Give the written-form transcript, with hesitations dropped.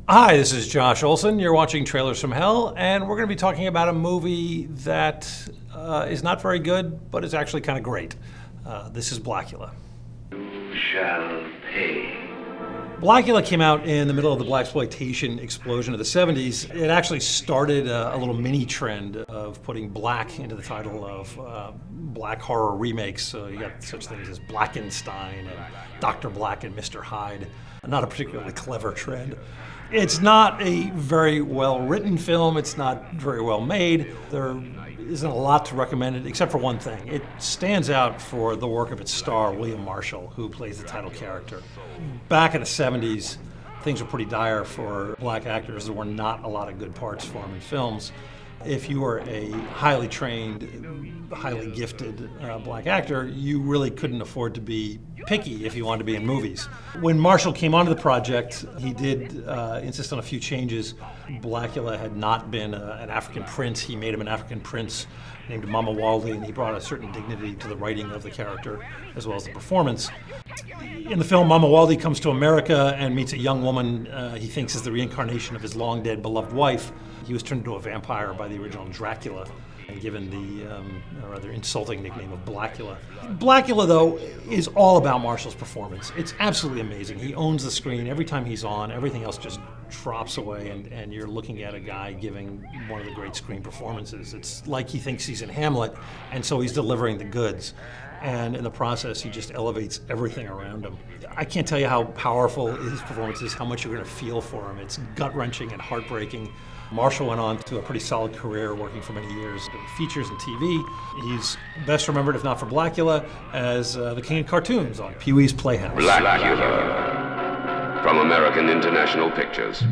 Hi, this is Josh Olson. You're watching Trailers from Hell, and we're going to be talking about a movie that is not very good, but is actually kind of great. This is Blacula. You shall pay. Blacula came out in the middle of the Blaxploitation explosion of the 70s. It actually started a little mini trend of putting black into the title of black horror remakes. So you got such things as Blackenstein and Dr. Black and Mr. Hyde. Not a particularly clever trend. It's not a very well-written film. It's not very well made. There isn't a lot to recommend it, except for one thing. It stands out for the work of its star, William Marshall, who plays the title character. Back in the 70s, things were pretty dire for black actors. There were not a lot of good parts for them in films. If you were a highly trained, highly gifted black actor, you really couldn't afford to be picky if you wanted to be in movies. When Marshall came onto the project, he did insist on a few changes. Blacula had not been an African prince. He made him an African prince named Mama Waldy, and he brought a certain dignity to the writing of the character as well as the performance. In the film, Mama Waldy comes to America and meets a young woman he thinks is the reincarnation of his long-dead beloved wife. He was turned into a vampire by the original Dracula and given the rather insulting nickname of Blacula. Blacula, though, is all about Marshall's performance. It's absolutely amazing. He owns the screen. Every time he's on, everything else just drops away, and you're looking at a guy giving one of the great screen performances. It's like he thinks he's in Hamlet, and so he's delivering the goods. And in the process, he just elevates everything around him. I can't tell you how powerful his performance is, how much you're going to feel for him. It's gut-wrenching and heartbreaking. Marshall went on to a pretty solid career working for many years in features and TV. He's best remembered, if not for Blacula, as the king of cartoons on Pee-wee's Playhouse. Blacula from American International Pictures.